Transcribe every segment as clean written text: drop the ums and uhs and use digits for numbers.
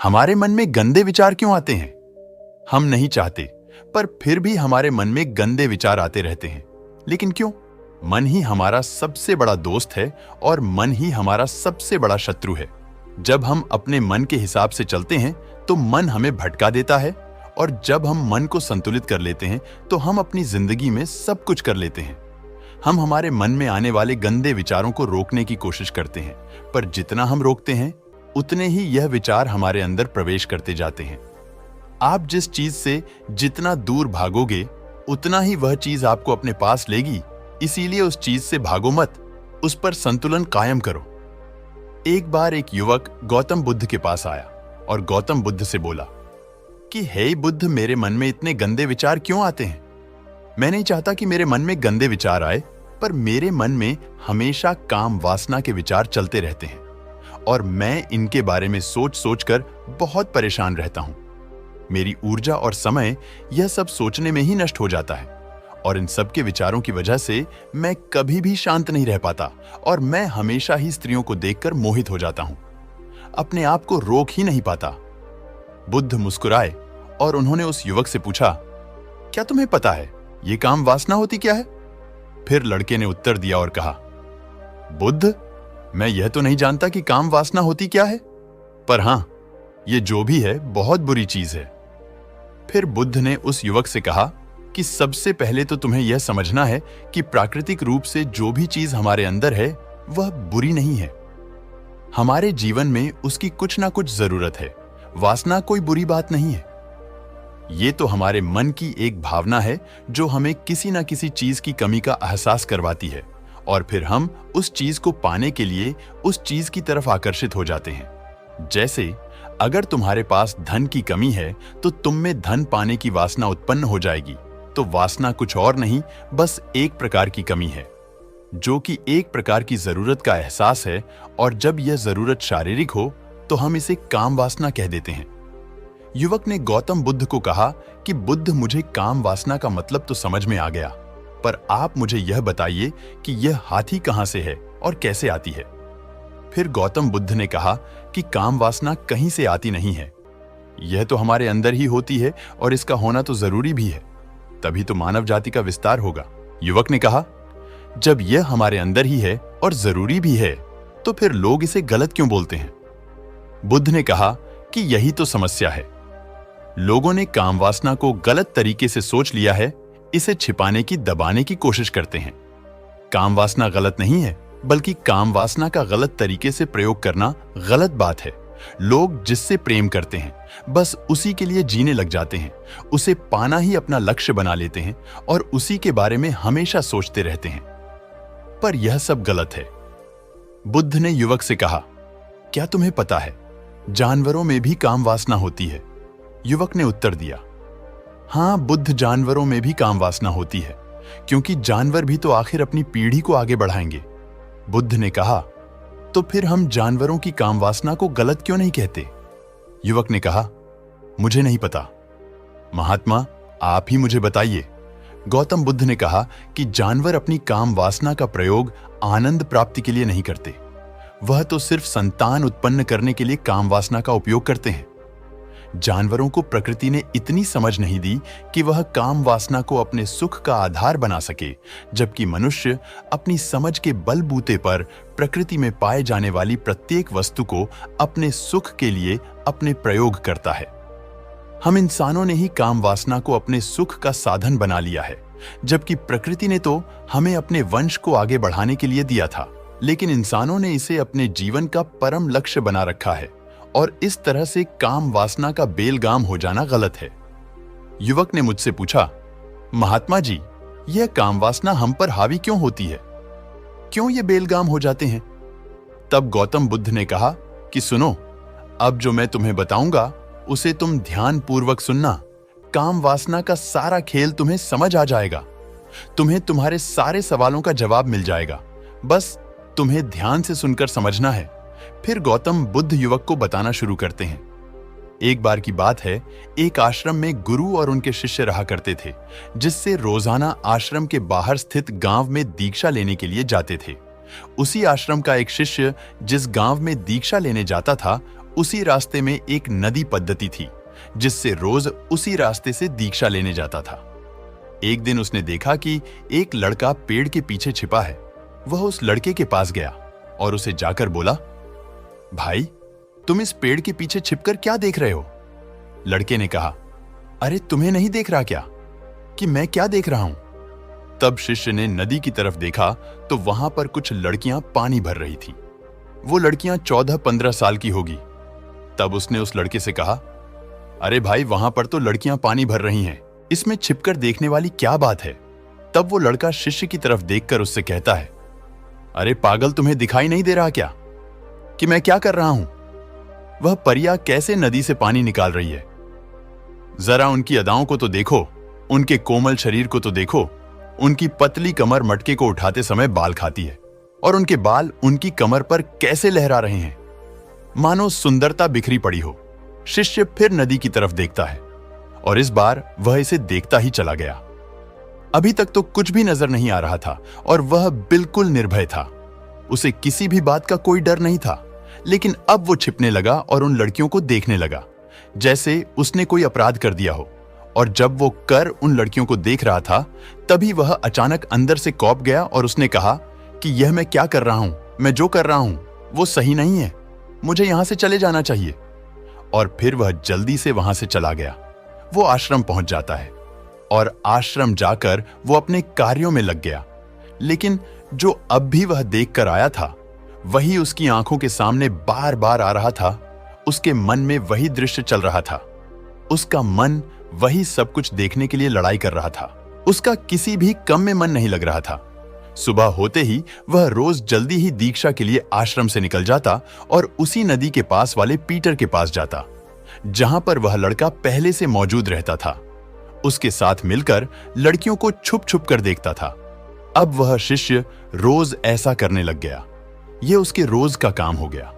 हमारे मन में गंदे विचार क्यों आते हैं? हम नहीं चाहते, पर फिर भी हमारे मन में गंदे विचार आते रहते हैं। लेकिन क्यों? मन ही हमारा सबसे बड़ा दोस्त है और मन ही हमारा सबसे बड़ा शत्रु है। जब हम अपने मन के हिसाब से चलते हैं तो मन हमें भटका देता है, और जब हम मन को संतुलित कर लेते हैं तो हम अपनी जिंदगी में सब कुछ कर लेते हैं। हम हमारे मन में आने वाले गंदे विचारों को रोकने की कोशिश करते हैं, पर जितना हम रोकते हैं उतने ही यह विचार हमारे अंदर प्रवेश करते जाते हैं। आप जिस चीज से जितना दूर भागोगे उतना ही वह चीज आपको अपने पास लेगी। इसीलिए उस चीज से भागो मत, उस पर संतुलन कायम करो। एक बार एक युवक गौतम बुद्ध के पास आया और गौतम बुद्ध से बोला कि हे बुद्ध, मेरे मन में इतने गंदे विचार क्यों आते हैं? मैं नहीं चाहता कि मेरे मन में गंदे विचार आए, पर मेरे मन में हमेशा काम वासना के विचार चलते रहते हैं और मैं इनके बारे में सोच सोचकर बहुत परेशान रहता हूं। मेरी ऊर्जा और समय यह सब सोचने में ही नष्ट हो जाता है, और इन सब के विचारों की वजह से मैं कभी भी शांत नहीं रह पाता और मैं हमेशा ही स्त्रियों को देखकर मोहित हो जाता हूं, अपने आप को रोक ही नहीं पाता। बुद्ध मुस्कुराए और उन्होंने उस युवक से पूछा, क्या तुम्हें पता है ये काम वासना होती क्या है? फिर लड़के ने उत्तर दिया और कहा, बुद्ध, मैं यह तो नहीं जानता कि काम वासना होती क्या है, पर हां, ये जो भी है बहुत बुरी चीज है। फिर बुद्ध ने उस युवक से कहा कि सबसे पहले तो तुम्हें यह समझना है कि प्राकृतिक रूप से जो भी चीज हमारे अंदर है वह बुरी नहीं है। हमारे जीवन में उसकी कुछ ना कुछ जरूरत है। वासना कोई बुरी बात नहीं है। ये तो हमारे मन की एक भावना है जो हमें किसी ना किसी चीज की कमी का एहसास करवाती है, और फिर हम उस चीज को पाने के लिए उस चीज की तरफ आकर्षित हो जाते हैं। जैसे अगर तुम्हारे पास धन की कमी है तो तुम में धन पाने की वासना उत्पन्न हो जाएगी। तो वासना कुछ और नहीं, बस एक प्रकार की कमी है, जो कि एक प्रकार की जरूरत का एहसास है, और जब यह जरूरत शारीरिक हो तो हम इसे काम वासना कह देते हैं। युवक ने गौतम बुद्ध को कहा कि बुद्ध, मुझे काम वासना का मतलब तो समझ में आ गया, पर आप मुझे यह बताइए कि यह हाथी कहां से है और कैसे आती है? फिर गौतम बुद्ध ने कहा कि काम वासना कहीं से आती नहीं है, यह तो हमारे अंदर ही होती है और इसका होना तो जरूरी भी है, तभी तो मानव जाति का विस्तार होगा। युवक ने कहा, जब यह हमारे अंदर ही है और जरूरी भी है तो फिर लोग इसे गलत क्यों बोलते हैं? बुद्ध ने कहा कि यही तो समस्या है। लोगों ने काम वासना को गलत तरीके से सोच लिया है, इसे छिपाने की, दबाने की कोशिश करते हैं। काम वासना गलत नहीं है, बल्कि काम वासना का गलत तरीके से प्रयोग करना गलत बात है। लोग जिससे प्रेम करते हैं बस उसी के लिए जीने लग जाते हैं, उसे पाना ही अपना लक्ष्य बना लेते हैं और उसी के बारे में हमेशा सोचते रहते हैं, पर यह सब गलत है। बुद्ध ने युवक से कहा, क्या तुम्हें पता है जानवरों में भी काम वासना होती है? युवक ने उत्तर दिया, हां बुद्ध, जानवरों में भी काम वासना होती है, क्योंकि जानवर भी तो आखिर अपनी पीढ़ी को आगे बढ़ाएंगे। बुद्ध ने कहा, तो फिर हम जानवरों की काम वासना को गलत क्यों नहीं कहते? युवक ने कहा, मुझे नहीं पता महात्मा, आप ही मुझे बताइए। गौतम बुद्ध ने कहा कि जानवर अपनी काम वासना का प्रयोग आनंद प्राप्ति के लिए नहीं करते, वह तो सिर्फ संतान उत्पन्न करने के लिए काम वासना का उपयोग करते हैं। जानवरों को प्रकृति ने इतनी समझ नहीं दी कि वह काम वासना को अपने सुख का आधार बना सके, जबकि मनुष्य अपनी समझ के बलबूते पर प्रकृति में पाए जाने वाली प्रत्येक वस्तु को अपने सुख के लिए अपने प्रयोग करता है। हम इंसानों ने ही काम वासना को अपने सुख का साधन बना लिया है, जबकि प्रकृति ने तो हमें अपने वंश को आगे बढ़ाने के लिए दिया था, लेकिन इंसानों ने इसे अपने जीवन का परम लक्ष्य बना रखा है, और इस तरह से काम वासना का बेलगाम हो जाना गलत है। युवक ने मुझसे पूछा, महात्मा जी, यह काम वासना हम पर हावी क्यों होती है? क्यों ये बेलगाम हो जाते हैं? तब गौतम बुद्ध ने कहा कि सुनो, अब जो मैं तुम्हें बताऊंगा उसे तुम ध्यान पूर्वक सुनना। काम वासना का सारा खेल तुम्हें समझ आ जाएगा, तुम्हें तुम्हारे सारे सवालों का जवाब मिल जाएगा, बस तुम्हें ध्यान से सुनकर समझना है। फिर गौतम बुद्ध युवक को बताना शुरू करते हैं। एक बार की बात है, एक आश्रम में गुरु और उनके शिष्य रहा करते थे, जिससे रोजाना आश्रम के बाहर स्थित गांव में दीक्षा लेने के लिए जाते थे। उसी आश्रम का एक शिष्य जिस गांव में दीक्षा लेने जाता था, उसी रास्ते में एक नदी पद्धति थी जिससे रोज उसी रास्ते से दीक्षा लेने जाता था। एक दिन उसने देखा कि एक लड़का पेड़ के पीछे छिपा है। वह उस लड़के के पास गया और उसे जाकर बोला, भाई, तुम इस पेड़ के पीछे छिपकर क्या देख रहे हो? लड़के ने कहा, अरे तुम्हें नहीं देख रहा क्या कि मैं क्या देख रहा हूं? तब शिष्य ने नदी की तरफ देखा तो वहां पर कुछ लड़कियां पानी भर रही थी। वो लड़कियां 14-15 साल की होगी। तब उसने उस लड़के से कहा, अरे भाई, वहां पर तो लड़कियां पानी भर रही हैं, इसमें छिपकर देखने वाली क्या बात है? तब वो लड़का शिष्य की तरफ देखकर उससे कहता है, अरे पागल, तुम्हें दिखाई नहीं दे रहा क्या कि मैं क्या कर रहा हूं? वह परियां कैसे नदी से पानी निकाल रही है। जरा उनकी अदाओं को तो देखो, उनके कोमल शरीर को तो देखो। उनकी पतली कमर मटके को उठाते समय बाल खाती है और उनके बाल उनकी कमर पर कैसे लहरा रहे हैं, मानो सुंदरता बिखरी पड़ी हो। शिष्य फिर नदी की तरफ देखता है और इस बार वह इसे देखता ही चला गया। अभी तक तो कुछ भी नजर नहीं आ रहा था और वह बिल्कुल निर्भय था। उसे किसी भी बात का कोई डर नहीं था। लेकिन अब वो छिपने लगा और उन लड़कियों को देखने लगा जैसे उसने कोई अपराध कर दिया हो। और जब वो कर उन लड़कियों को देख रहा था, तभी वह अचानक अंदर से कौंप गया और उसने कहा कि यह मैं क्या कर रहा हूं? मैं जो कर रहा हूं वो सही नहीं है, मुझे यहां से चले जाना चाहिए। और फिर वह जल्दी से वहां से चला गया। वो आश्रम पहुंच जाता है और आश्रम जाकर वो अपने कार्यों में लग गया। लेकिन जो अब भी वह देख कर आया था, वही उसकी आंखों के सामने बार बार आ रहा था। उसके मन में वही दृश्य चल रहा था। उसका मन वही सब कुछ देखने के लिए लड़ाई कर रहा था। उसका किसी भी काम में मन नहीं लग रहा था। सुबह होते ही वह रोज जल्दी ही दीक्षा के लिए आश्रम से निकल जाता और उसी नदी के पास वाले पीटर के पास जाता, जहां पर वह लड़का पहले से मौजूद रहता था। उसके साथ मिलकर लड़कियों को छुप छुप कर देखता था। अब वह शिष्य रोज ऐसा करने लग गया। यह उसके रोज का काम हो गया।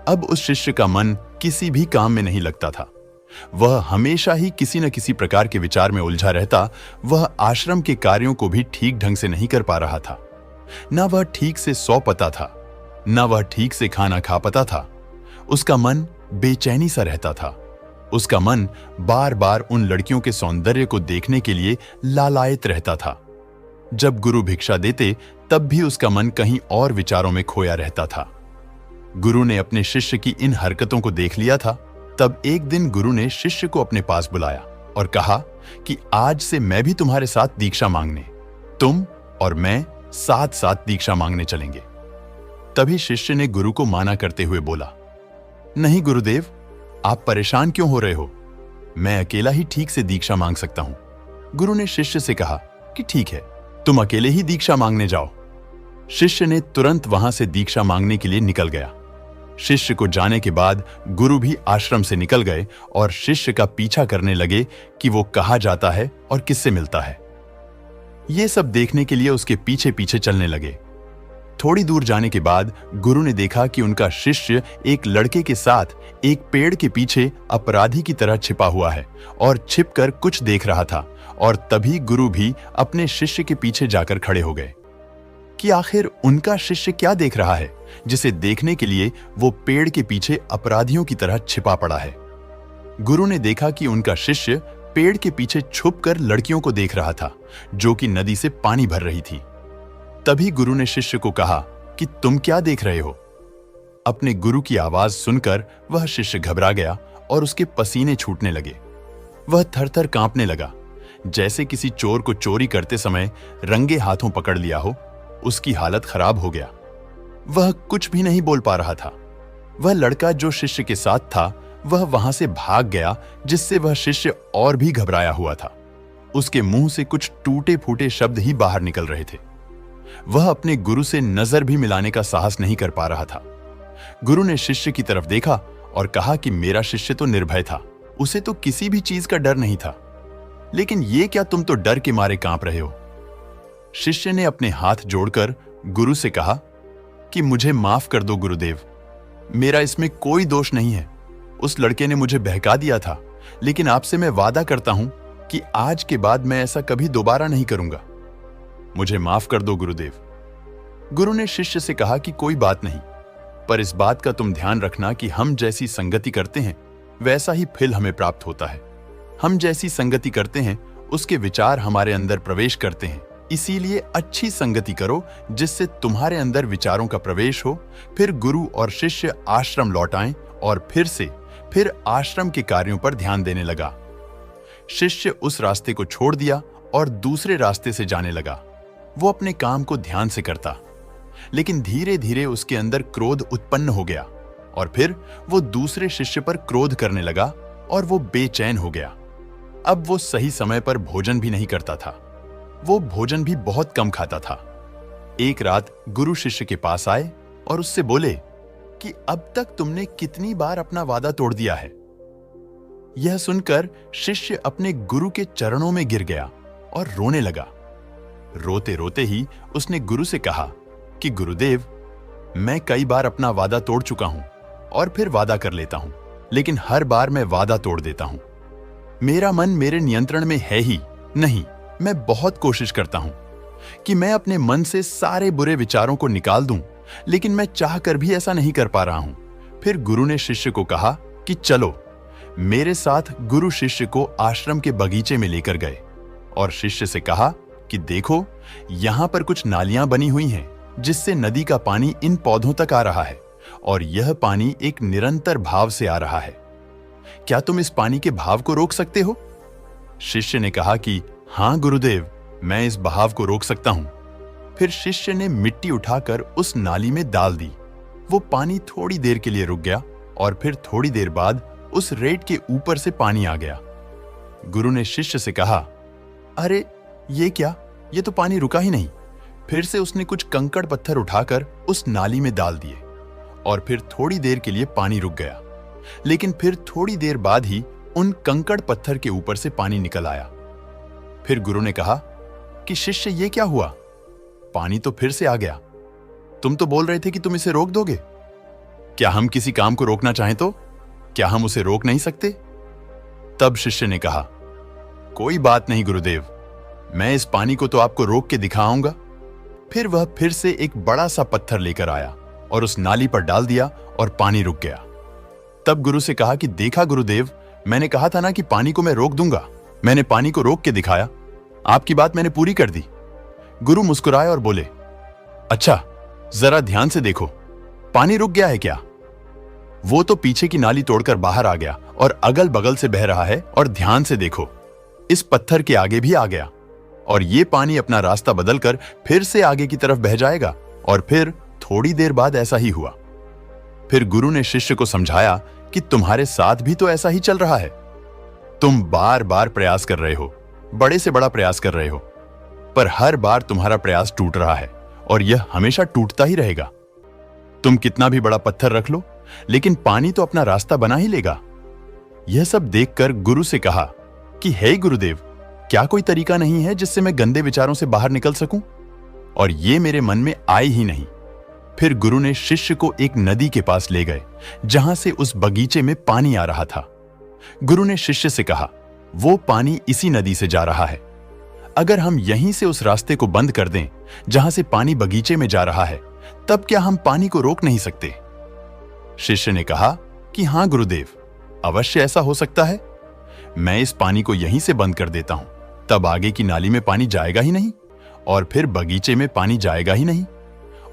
अब उस शिष्य का मन किसी भी काम में नहीं लगता था। वह हमेशा ही किसी न किसी प्रकार के विचार में उलझा रहता। वह आश्रम के कार्यों को भी ठीक ढंग से नहीं कर पा रहा था। न वह ठीक से सो पाता था, न वह ठीक से खाना खा पाता था। उसका मन बेचैनी सा रहता था। उसका मन बार बार उन लड़कियों के सौंदर्य को देखने के लिए लालायित रहता था। जब गुरु भिक्षा देते, तब भी उसका मन कहीं और विचारों में खोया रहता था। गुरु ने अपने शिष्य की इन हरकतों को देख लिया था। तब एक दिन गुरु ने शिष्य को अपने पास बुलाया और कहा कि आज से मैं भी तुम्हारे साथ दीक्षा मांगने, तुम और मैं साथ साथ दीक्षा मांगने चलेंगे। तभी शिष्य ने गुरु को माना करते हुए बोला, नहीं गुरुदेव, आप परेशान क्यों हो रहे हो? मैं अकेला ही ठीक से दीक्षा मांग सकता हूं। गुरु ने शिष्य से कहा कि ठीक है, तुम अकेले ही दीक्षा मांगने जाओ। शिष्य ने तुरंत वहां से दीक्षा मांगने के लिए निकल गया। शिष्य को जाने के बाद गुरु भी आश्रम से निकल गए और शिष्य का पीछा करने लगे कि वो कहाँ जाता है और किससे मिलता है। ये सब देखने के लिए उसके पीछे पीछे चलने लगे। थोड़ी दूर जाने के बाद गुरु ने देखा कि उनका शिष्य एक लड़के के साथ एक पेड़ के पीछे अपराधी की तरह छिपा हुआ है और छिपकर कुछ देख रहा था। और तभी गुरु भी अपने शिष्य के पीछे जाकर खड़े हो गए कि आखिर उनका शिष्य क्या देख रहा है जिसे देखने के लिए वो पेड़ के पीछे अपराधियों की तरह छिपा पड़ा है। गुरु ने देखा कि उनका शिष्य पेड़ के पीछे छुपकर लड़कियों को देख रहा था जो कि नदी से पानी भर रही थी। तभी गुरु ने शिष्य को कहा कि तुम क्या देख रहे हो? अपने गुरु की आवाज सुनकर वह शिष्य घबरा गया और उसके पसीने छूटने लगे। वह थर-थर कांपने लगा, जैसे किसी चोर को चोरी करते समय रंगे हाथों पकड़ लिया हो। उसकी हालत खराब हो गया। वह कुछ भी नहीं बोल पा रहा था। वह लड़का जो शिष्य के साथ था, वह वहां से भाग गया, जिससे वह शिष्य और भी घबराया हुआ था। उसके मुंह से कुछ टूटे फूटे शब्द ही बाहर निकल रहे थे। वह अपने गुरु से नजर भी मिलाने का साहस नहीं कर पा रहा था। गुरु ने शिष्य की तरफ देखा और कहा कि मेरा शिष्य तो निर्भय था, उसे तो किसी भी चीज का डर नहीं था, लेकिन ये क्या तुम तो डर के मारे कांप रहे हो? शिष्य ने अपने हाथ जोड़कर गुरु से कहा कि मुझे माफ कर दो गुरुदेव, मेरा इसमें कोई दोष नहीं है। उस लड़के ने मुझे बहका दिया था, लेकिन आपसे मैं वादा करता हूं कि आज के बाद मैं ऐसा कभी दोबारा नहीं करूंगा। मुझे माफ कर दो गुरुदेव। गुरु ने शिष्य से कहा कि कोई बात नहीं, पर इस बात का तुम ध्यान रखना कि हम जैसी संगति करते हैं वैसा ही फल हमें प्राप्त होता है। हम जैसी संगति करते हैं उसके विचार हमारे अंदर प्रवेश करते हैं। इसीलिए अच्छी संगति करो जिससे तुम्हारे अंदर विचारों का प्रवेश हो। फिर गुरु और शिष्य आश्रम लौट आएं और फिर आश्रम के कार्यों पर ध्यान देने लगा। शिष्य उस रास्ते को छोड़ दिया और दूसरे रास्ते से जाने लगा। वो अपने काम को ध्यान से करता, लेकिन धीरे धीरे उसके अंदर क्रोध उत्पन्न हो गया और फिर वो दूसरे शिष्य पर क्रोध करने लगा और वो बेचैन हो गया। अब वो सही समय पर भोजन भी नहीं करता था। वो भोजन भी बहुत कम खाता था। एक रात गुरु शिष्य के पास आए और उससे बोले कि अब तक तुमने कितनी बार अपना वादा तोड़ दिया है। यह सुनकर शिष्य अपने गुरु के चरणों में गिर गया और रोने लगा। रोते रोते ही उसने गुरु से कहा कि गुरुदेव, मैं कई बार अपना वादा तोड़ चुका हूं और फिर वादा कर लेता हूं, लेकिन हर बार मैं वादा तोड़ देता हूं। मेरा मन मेरे नियंत्रण में है ही नहीं। मैं बहुत कोशिश करता हूं कि मैं अपने मन से सारे बुरे विचारों को निकाल दूं, लेकिन मैं चाहकर भी ऐसा नहीं कर पा रहा हूं। फिर गुरु ने शिष्य को कहा कि चलो मेरे साथ। गुरु शिष्य को आश्रम के बगीचे में लेकर गए और शिष्य से कहा कि देखो, यहां पर कुछ नालियां बनी हुई हैं जिससे नदी का पानी इन पौधों तक आ रहा है और यह पानी एक निरंतर भाव से आ रहा है। क्या तुम इस पानी के भाव को रोक सकते हो? शिष्य ने कहा कि हां गुरुदेव, मैं इस बहाव को रोक सकता हूं। फिर शिष्य ने मिट्टी उठाकर उस नाली में डाल दी। वो पानी थोड़ी देर के लिए रुक गया और फिर थोड़ी देर बाद उस रेत के ऊपर से पानी आ गया। गुरु ने शिष्य से कहा, अरे ये क्या, ये तो पानी रुका ही नहीं। फिर से उसने कुछ कंकड़ पत्थर उठाकर उस नाली में डाल दिए और फिर थोड़ी देर के लिए पानी रुक गया, लेकिन फिर थोड़ी देर बाद ही उन कंकड़ पत्थर के ऊपर से पानी निकल आया। फिर गुरु ने कहा कि शिष्य, ये क्या हुआ? पानी तो फिर से आ गया। तुम तो बोल रहे थे कि तुम इसे रोक दोगे। क्या हम किसी काम को रोकना चाहें तो क्या हम उसे रोक नहीं सकते? तब शिष्य ने कहा, कोई बात नहीं गुरुदेव, मैं इस पानी को तो आपको रोक के दिखाऊंगा। फिर वह फिर से एक बड़ा सा पत्थर लेकर आया और उस नाली पर डाल दिया और पानी रुक गया। तब गुरु से कहा कि देखा गुरुदेव, मैंने कहा था ना कि पानी को मैं रोक दूंगा। मैंने पानी को रोक के दिखाया। आपकी बात मैंने पूरी कर दी। गुरु मुस्कुराए और बोले, अच्छा, जरा ध्यान से देखो, पानी रुक गया है क्या? वो तो पीछे की नाली तोड़कर बाहर आ गया और अगल बगल से बह रहा है। और ध्यान से देखो, इस पत्थर के आगे भी आ गया और ये पानी अपना रास्ता बदलकर फिर से आगे की तरफ बह जाएगा। और फिर थोड़ी देर बाद ऐसा ही हुआ। फिर गुरु ने शिष्य को समझाया कि तुम्हारे साथ भी तो ऐसा ही चल रहा है। तुम बार बार प्रयास कर रहे हो, बड़े से बड़ा प्रयास कर रहे हो, पर हर बार तुम्हारा प्रयास टूट रहा है और यह हमेशा टूटता ही रहेगा। तुम कितना भी बड़ा पत्थर रख लो, लेकिन पानी तो अपना रास्ता बना ही लेगा। यह सब देखकर गुरु से कहा कि हे गुरुदेव, क्या कोई तरीका नहीं है जिससे मैं गंदे विचारों से बाहर निकल सकूं? और ये मेरे मन में आए ही नहीं। फिर गुरु ने शिष्य को एक नदी के पास ले गए जहां से उस बगीचे में पानी आ रहा था। गुरु ने शिष्य से कहा, वो पानी इसी नदी से जा रहा है। अगर हम यहीं से उस रास्ते को बंद कर दें जहां से पानी बगीचे में जा रहा है, तब क्या हम पानी को रोक नहीं सकते? शिष्य ने कहा कि हां गुरुदेव, अवश्य ऐसा हो सकता है। मैं इस पानी को यहीं से बंद कर देता हूं, तब आगे की नाली में पानी जाएगा ही नहीं और फिर बगीचे में पानी जाएगा ही नहीं।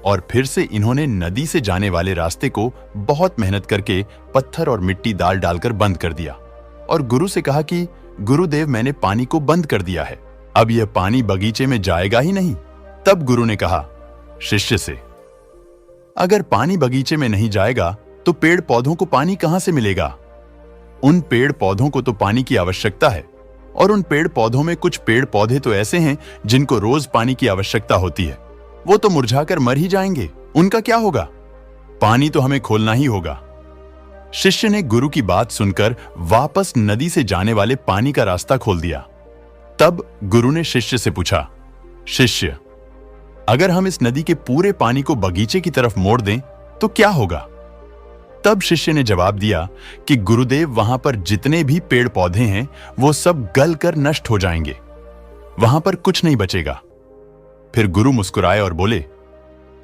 और फिर से इन्होंने नदी से जाने वाले रास्ते को बहुत मेहनत करके पत्थर और मिट्टी डाल डालकर बंद कर दिया और गुरु से कहा कि गुरुदेव, मैंने पानी को बंद कर दिया है, अब यह पानी बगीचे में जाएगा ही नहीं। तब गुरु ने कहा शिष्य से, अगर पानी बगीचे में नहीं जाएगा तो पेड़ पौधों को पानी कहां से मिलेगा? उन पेड़ पौधों को तो पानी की आवश्यकता है और उन पेड़ पौधों में कुछ पेड़ पौधे तो ऐसे हैं जिनको रोज पानी की आवश्यकता होती है। वो तो मुरझाकर मर ही जाएंगे, उनका क्या होगा? पानी तो हमें खोलना ही होगा। शिष्य ने गुरु की बात सुनकर वापस नदी से जाने वाले पानी का रास्ता खोल दिया। तब गुरु ने शिष्य से पूछा, शिष्य, अगर हम इस नदी के पूरे पानी को बगीचे की तरफ मोड़ दें तो क्या होगा? तब शिष्य ने जवाब दिया कि गुरुदेव, वहां पर जितने भी पेड़ पौधे हैं वो सब गल कर नष्ट हो जाएंगे, वहां पर कुछ नहीं बचेगा। फिर गुरु मुस्कुराए और बोले,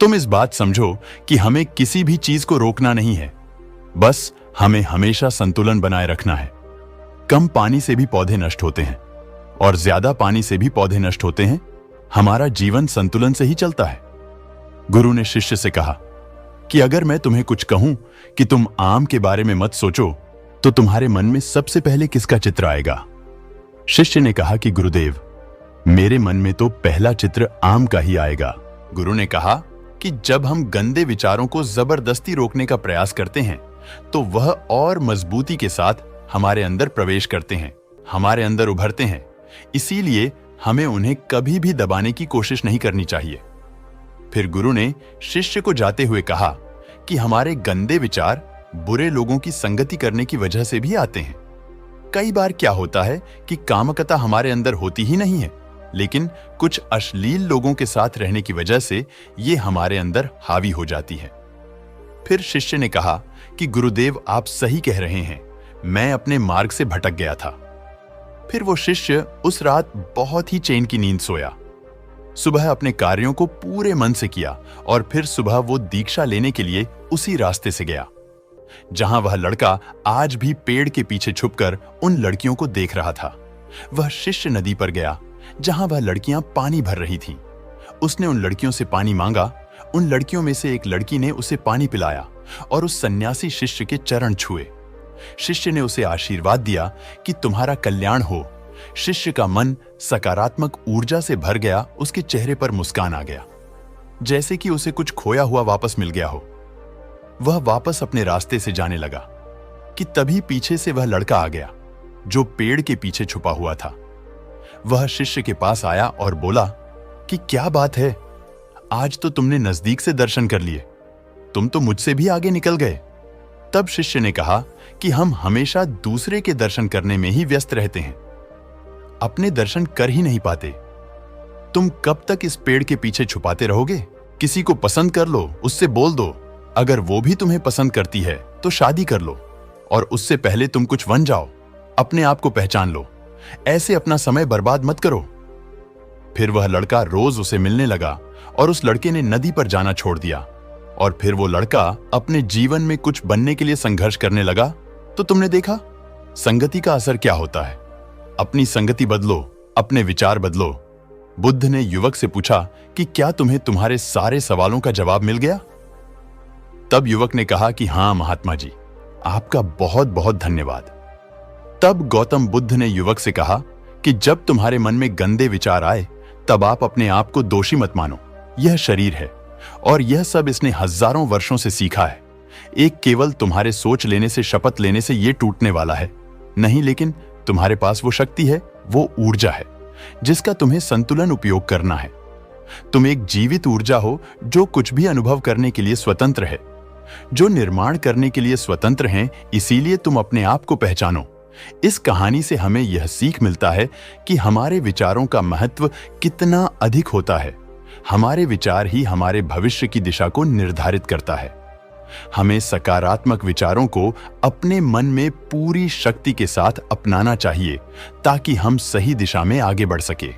तुम इस बात समझो कि हमें किसी भी चीज को रोकना नहीं है, बस हमें हमेशा संतुलन बनाए रखना है। कम पानी से भी पौधे नष्ट होते हैं और ज्यादा पानी से भी पौधे नष्ट होते हैं। हमारा जीवन संतुलन से ही चलता है। गुरु ने शिष्य से कहा कि अगर मैं तुम्हें कुछ कहूं कि तुम आम के बारे में मत सोचो, तो तुम्हारे मन में सबसे पहले किसका चित्र आएगा? शिष्य ने कहा कि गुरुदेव, मेरे मन में तो पहला चित्र आम का ही आएगा। गुरु ने कहा कि जब हम गंदे विचारों को जबरदस्ती रोकने का प्रयास करते हैं, तो वह और मजबूती के साथ हमारे अंदर प्रवेश करते हैं, हमारे अंदर उभरते हैं। इसीलिए हमें उन्हें कभी भी दबाने की कोशिश नहीं करनी चाहिए। फिर गुरु ने शिष्य को जाते हुए कहा कि हमारे गंदे विचार बुरे लोगों की संगति करने की वजह से भी आते हैं। कई बार क्या होता है कि कामुकता हमारे अंदर होती ही नहीं है, लेकिन कुछ अश्लील लोगों के साथ रहने की वजह से ये हमारे अंदर हावी हो जाती है। फिर शिष्य ने कहा कि गुरुदेव, आप सही कह रहे हैं, मैं अपने मार्ग से भटक गया था। फिर वो शिष्य उस रात बहुत ही चैन की नींद सोया। सुबह अपने कार्यों को पूरे मन से किया और फिर सुबह वो दीक्षा लेने के लिए उसी रास्ते से गया जहां वह लड़का आज भी पेड़ के पीछे छुपकर उन लड़कियों को देख रहा था। वह शिष्य नदी पर गया जहां वह लड़कियां पानी भर रही थीं। उसने उन लड़कियों से पानी मांगा। उन लड़कियों में से एक लड़की ने उसे पानी पिलाया और उस सन्यासी शिष्य के चरण छुए। शिष्य ने उसे आशीर्वाद दिया कि तुम्हारा कल्याण हो। शिष्य का मन सकारात्मक ऊर्जा से भर गया। उसके चेहरे पर मुस्कान आ गया, जैसे कि उसे कुछ खोया हुआ वापस मिल गया हो। वह वापस अपने रास्ते से जाने लगा कि तभी पीछे से वह लड़का आ गया जो पेड़ के पीछे छुपा हुआ था। वह शिष्य के पास आया और बोला कि क्या बात है, आज तो तुमने नजदीक से दर्शन कर लिए, तुम तो मुझसे भी आगे निकल गए। तब शिष्य ने कहा कि हम हमेशा दूसरे के दर्शन करने में ही व्यस्त रहते हैं, अपने दर्शन कर ही नहीं पाते। तुम कब तक इस पेड़ के पीछे छुपाते रहोगे? किसी को पसंद कर लो, उससे बोल दो। अगर वो भी तुम्हें पसंद करती है तो शादी कर लो, और उससे पहले तुम कुछ बन जाओ। अपने आप को पहचान लो, ऐसे अपना समय बर्बाद मत करो। फिर वह लड़का रोज उसे मिलने लगा और उस लड़के ने नदी पर जाना छोड़ दिया। और फिर वो लड़का अपने जीवन में कुछ बनने के लिए संघर्ष करने लगा। तो तुमने देखा संगति का असर क्या होता है। अपनी संगति बदलो, अपने विचार बदलो। बुद्ध ने युवक से पूछा कि क्या तुम्हें तुम्हारे सारे सवालों का जवाब मिल गया? तब युवक ने कहा कि हाँ महात्मा जी, आपका बहुत बहुत धन्यवाद। तब गौतम बुद्ध ने युवक से कहा कि जब तुम्हारे मन में गंदे विचार आए, तब आप अपने आप को दोषी मत मानो। यह शरीर है और यह सब इसने हजारों वर्षों से सीखा है। एक केवल तुम्हारे सोच लेने से, शपथ लेने से ये टूटने वाला है नहीं, लेकिन तुम्हारे पास वो शक्ति है, वो ऊर्जा है जिसका तुम्हें संतुलन उपयोग करना है। तुम एक जीवित ऊर्जा हो जो कुछ भी अनुभव करने के लिए स्वतंत्र है, जो निर्माण करने के लिए स्वतंत्र हैं। इसीलिए तुम अपने आप को पहचानो। इस कहानी से हमें यह सीख मिलता है कि हमारे विचारों का महत्व कितना अधिक होता है। हमारे विचार ही हमारे भविष्य की दिशा को निर्धारित करता है। हमें सकारात्मक विचारों को अपने मन में पूरी शक्ति के साथ अपनाना चाहिए ताकि हम सही दिशा में आगे बढ़ सके।